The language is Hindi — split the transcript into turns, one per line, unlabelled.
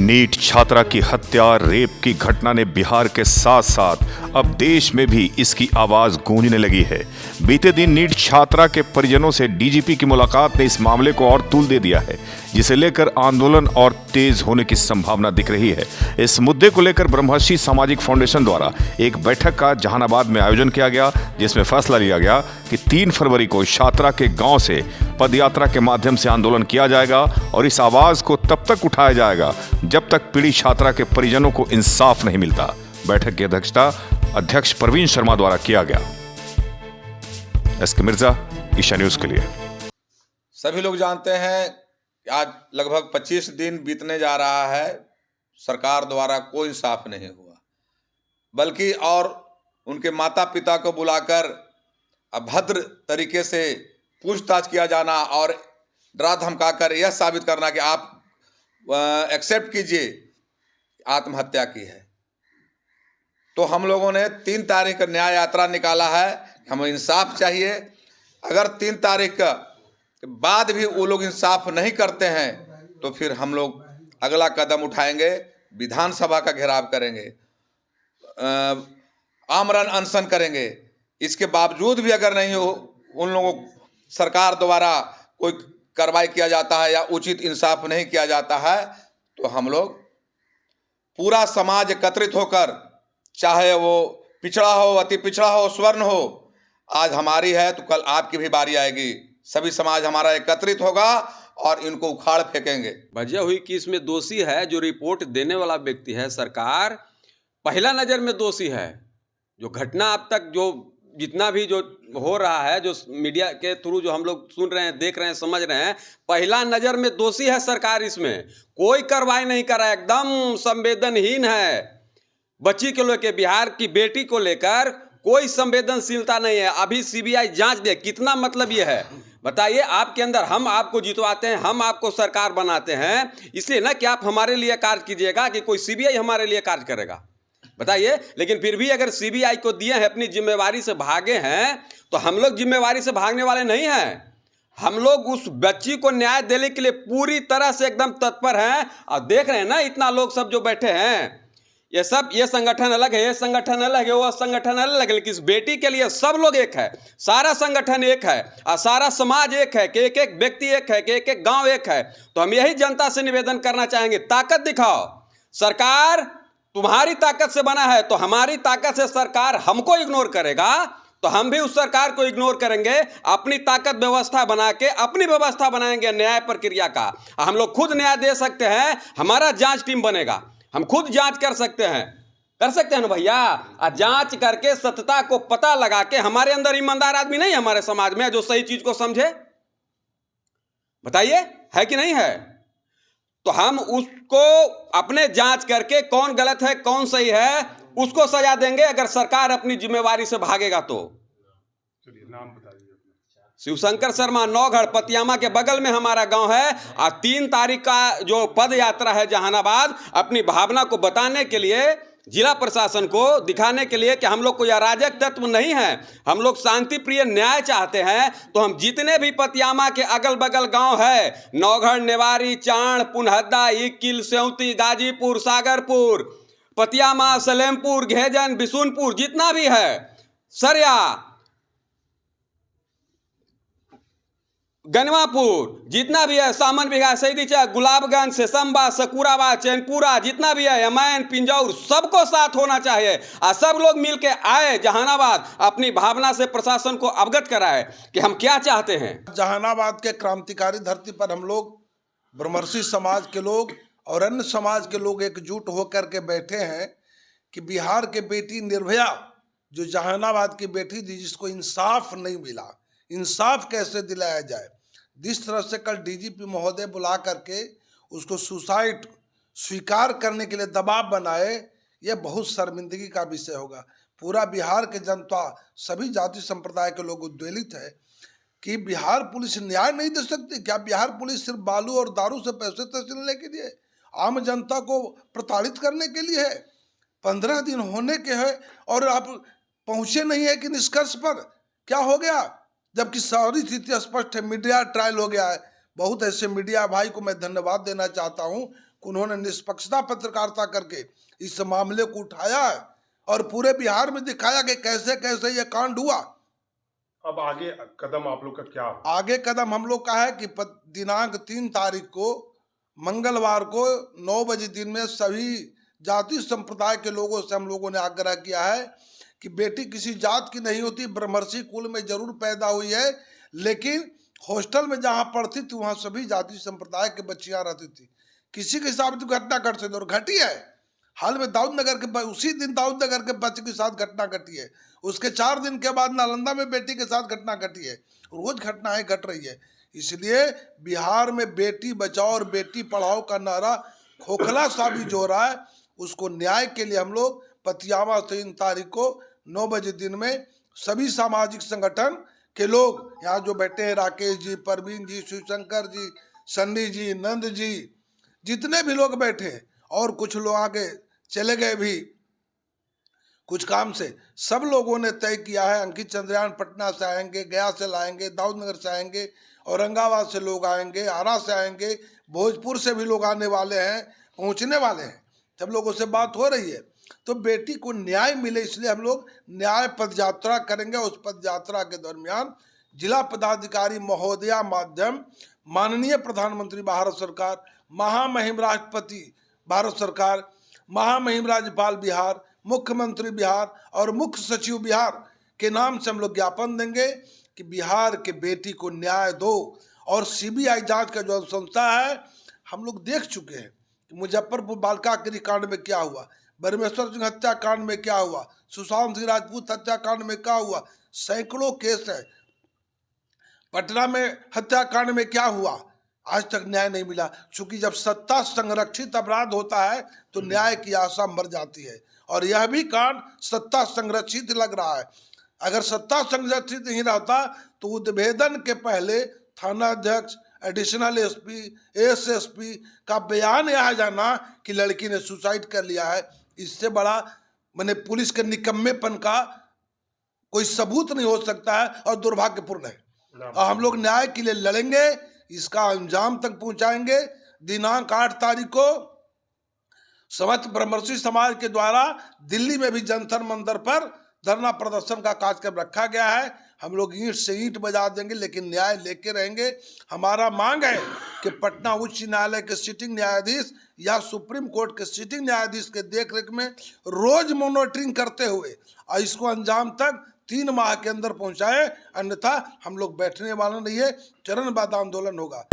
नीट छात्रा की हत्या रेप की घटना ने बिहार के साथ साथ अब देश में भी इसकी आवाज गूंजने लगी है। बीते दिन नीट छात्रा के परिजनों से डीजीपी की मुलाकात ने इस मामले को और तूल दे दिया है, जिसे लेकर आंदोलन और तेज होने की संभावना दिख रही है। इस मुद्दे को लेकर ब्रह्मर्षि सामाजिक फाउंडेशन द्वारा एक बैठक का जहानाबाद में आयोजन किया गया, जिसमें फैसला लिया गया कि 3 फरवरी को छात्रा के गांव से पदयात्रा के माध्यम से आंदोलन किया जाएगा और इस आवाज को तब तक उठाया जाएगा जब तक पीड़ित छात्रा के परिजनों को इंसाफ नहीं मिलता। बैठक की अध्यक्षता अध्यक्ष प्रवीण शर्मा द्वारा किया गया। एसके मिर्जा, ईशा न्यूज के लिए।
सभी लोग जानते हैं कि आज लगभग 25 दिन बीतने जा रहा है, सरकार द्वारा कोई इंसाफ नहीं हुआ, बल्कि और उनके माता पिता को बुलाकर अभद्र तरीके से पूछताछ किया जाना और डरा धमकाकर यह साबित करना कि आप एक्सेप्ट कीजिए आत्महत्या की है। तो हम लोगों ने 3 तारीख का न्याय यात्रा निकाला है। हमें इंसाफ चाहिए। अगर 3 तारीख के बाद भी वो लोग इंसाफ नहीं करते हैं तो फिर हम लोग अगला कदम उठाएंगे, विधानसभा का घेराव करेंगे, आमरण अनशन करेंगे। इसके बावजूद भी अगर नहीं हो उन लोगों सरकार द्वारा कोई कार्रवाई किया जाता है या उचित इंसाफ नहीं किया जाता है तो हम लोग पूरा समाज एकत्रित होकर, चाहे वो पिछड़ा हो, अति पिछड़ा हो, स्वर्ण हो, आज हमारी है तो कल आपकी भी बारी आएगी। सभी समाज हमारा एकत्रित होगा और इनको उखाड़ फेंकेंगे।
वजह हुई कि इसमें दोषी है जो रिपोर्ट देने वाला व्यक्ति है, सरकार पहला नज़र में दोषी है। जो घटना अब तक जो जितना भी जो हो रहा है, जो मीडिया के थ्रू जो हम लोग सुन रहे हैं, देख रहे हैं, समझ रहे हैं, पहला नज़र में दोषी है सरकार। इसमें कोई कार्रवाई नहीं कर रहा है, एकदम संवेदनहीन है। बच्ची को लेकर, बिहार की बेटी को लेकर कोई संवेदनशीलता नहीं है। अभी सीबीआई जांच दे, कितना मतलब ये है बताइए। आपके अंदर हम आपको जितवाते हैं, हम आपको सरकार बनाते हैं इसलिए ना कि आप हमारे लिए कार्य कीजिएगा कि कोई सीबीआई हमारे लिए कार्य करेगा, बताइए। लेकिन फिर भी अगर सीबीआई को दिए हैं, अपनी जिम्मेवारी से भागे हैं, तो हम लोग जिम्मेवारी से भागने वाले नहीं हैं। हम लोग उस बच्ची को न्याय देने के लिए पूरी तरह से एकदम तत्पर हैं। और देख रहे हैं ना, इतना लोग सब जो बैठे हैं, ये सब, ये संगठन अलग है, ये संगठन अलग है, वो संगठन अलग है, लेकिन इस बेटी के लिए सब लोग एक है। सारा संगठन एक है और सारा समाज एक है कि एक एक व्यक्ति एक है कि एक एक गांव एक है। तो हम यही जनता से निवेदन करना चाहेंगे, ताकत दिखाओ। सरकार तुम्हारी ताकत से बना है, तो हमारी ताकत से सरकार हमको इग्नोर करेगा तो हम भी उस सरकार को इग्नोर करेंगे। अपनी ताकत व्यवस्था बना के अपनी व्यवस्था बनाएंगे न्याय प्रक्रिया का। हम लोग खुद न्याय दे सकते हैं, हमारा जांच टीम बनेगा, हम खुद जांच कर सकते हैं ना भैया। जांच करके सत्यता को पता लगा के, हमारे अंदर ईमानदार आदमी नहीं है हमारे समाज में जो सही चीज को समझे, बताइए है कि नहीं है? तो हम उसको अपने जांच करके कौन गलत है कौन सही है उसको सजा देंगे, अगर सरकार अपनी जिम्मेवारी से भागेगा तो।
नाम बता दीजिए।
शिवशंकर शर्मा, नौगढ़ पतियामा के बगल में हमारा गांव है। और 3 तारीख का जो पद यात्रा है जहानाबाद, अपनी भावना को बताने के लिए, जिला प्रशासन को दिखाने के लिए कि हम लोग कोई अराजक तत्व नहीं है, हम लोग शांति प्रिय न्याय चाहते हैं। तो हम जितने भी पतियामा के अगल बगल गांव है, नौगढ़, नेवारी, चाण, पुनहद्दा, इक्किल, सेौती, गाजीपुर, सागरपुर, पतियामा, सलेमपुर, घेजन, बिशुनपुर, जितना भी है, सरिया, गनवापुर, जितना भी है, सामन बिघा, सईदीचा, गुलाबगंज, सेसम्बा, सकूराबाद, चैनपुरा, जितना भी है, यमैन, पिंजौर, सबको साथ होना चाहिए। और सब लोग मिलके आए जहानाबाद, अपनी भावना से प्रशासन को अवगत कराए कि हम क्या चाहते हैं।
जहानाबाद के क्रांतिकारी धरती पर हम लोग ब्रह्मर्षि समाज के लोग और अन्य समाज के लोग एकजुट होकर के बैठे हैं कि बिहार के बेटी निर्भया, जो जहानाबाद की बेटी थी, जिसको इंसाफ नहीं मिला, इंसाफ कैसे दिलाया जाए। जिस तरह से कल डीजीपी महोदय बुला करके उसको सुसाइड स्वीकार करने के लिए दबाव बनाए, यह बहुत शर्मिंदगी का विषय होगा। पूरा बिहार के जनता, सभी जाति संप्रदाय के लोग उद्वेलित है कि बिहार पुलिस न्याय नहीं दे सकती। क्या बिहार पुलिस सिर्फ बालू और दारू से पैसे तहसीलने के लिए, आम जनता को प्रताड़ित करने के लिए है? 15 दिन होने के हैं और आप पहुंचे नहीं है कि निष्कर्ष पर। क्या हो गया? जबकि सारी स्थिति स्पष्ट है, मीडिया ट्रायल हो गया है। बहुत ऐसे मीडिया भाई को मैं धन्यवाद देना चाहता हूं, उन्होंने निष्पक्षता पत्रकारिता करके इस मामले को उठाया है और पूरे बिहार में दिखाया कि कैसे कैसे ये कांड हुआ।
अब आगे कदम आप लोग का क्या हो?
आगे कदम हम लोग का है कि दिनांक 3 तारीख को मंगलवार को 9 बजे दिन में सभी जाति संप्रदाय के लोगों से हम लोगों ने आग्रह किया है कि बेटी किसी जात की नहीं होती, ब्रह्मर्षि कुल में जरूर पैदा हुई है, लेकिन हॉस्टल में जहाँ पढ़ती थी वहाँ सभी जाति संप्रदाय के बच्चियाँ रहती थी। किसी के साथ भी घटना घट सकती और घटी है। हाल में दाऊदनगर के उसी दिन दाऊदनगर के बच्चे के साथ घटना घटी है। उसके 4 दिन के बाद नालंदा में बेटी के साथ घटना घटी है। रोज घटनाएं घट रही है। इसलिए बिहार में बेटी बचाओ और बेटी पढ़ाओ का नारा खोखला साबित हो रहा है। उसको न्याय के लिए हम लोग पतियामा 3 तारीख को 9 बजे दिन में सभी सामाजिक संगठन के लोग यहाँ जो बैठे हैं, राकेश जी, परवीन जी, शिवशंकर जी, सन्नी जी, नंद जी, जितने भी लोग बैठे हैं और कुछ लोग आगे चले गए भी कुछ काम से, सब लोगों ने तय किया है। अंकित चंद्रयान पटना से आएंगे, गया से लाएंगे, दाऊदनगर से आएंगे, औरंगाबाद से लोग आएंगे, आरा से आएंगे, भोजपुर से भी लोग आने वाले हैं, पहुंचने वाले हैं। सब लोगों से बात हो रही है। तो बेटी को न्याय मिले इसलिए हम लोग न्याय पद यात्रा करेंगे। उस पद यात्रा के दरमियान जिला पदाधिकारी महोदया माध्यम माननीय प्रधानमंत्री भारत सरकार, महामहिम राष्ट्रपति भारत सरकार, महामहिम राज्यपाल बिहार, मुख्यमंत्री बिहार और मुख्य सचिव बिहार के नाम से हम लोग ज्ञापन देंगे कि बिहार के बेटी को न्याय दो। और सीबीआई जांच का जो अनुशंसा है, हम लोग देख चुके हैं कि मुजफ्फरपुर बालिका गृह कांड में क्या हुआ, ब्रह्मेश्वर सिंह हत्याकांड में क्या हुआ, सुशांत सिंह राजपूत हत्याकांड में क्या हुआ, सैकड़ों केस है। पटना में हत्याकांड में क्या हुआ, आज तक न्याय नहीं मिला। क्योंकि जब सत्ता संरक्षित अपराध होता है तो न्याय की आशा मर जाती है। और यह भी कांड सत्ता संरक्षित लग रहा है। अगर सत्ता संरक्षित नहीं रहता तो उद्भेदन के पहले थाना अध्यक्ष, एडिशनल एसपी, एसएसपी का बयान आ जाना कि लड़की ने सुसाइड कर लिया है, इससे बड़ा मैंने पुलिस के निकम्मेपन का कोई सबूत नहीं हो सकता है और दुर्भाग्यपूर्ण है। और हम लोग न्याय के लिए लड़ेंगे, इसका अंजाम तक पहुंचाएंगे। दिनांक 8 तारीख को समस्त ब्रह्मर्षि समाज के द्वारा दिल्ली में भी जंतर मंतर पर धरना प्रदर्शन का कार्यक्रम रखा गया है। हम लोग ईंट से ईंट बजा देंगे, लेकिन न्याय लेके रहेंगे। हमारा मांग है कि पटना उच्च न्यायालय के सिटिंग न्यायाधीश या सुप्रीम कोर्ट के सिटिंग न्यायाधीश के देखरेख में रोज मॉनिटरिंग करते हुए और इसको अंजाम तक 3 माह के अंदर पहुंचाए, अन्यथा हम लोग बैठने वाला नहीं है। चरणबद्ध आंदोलन होगा।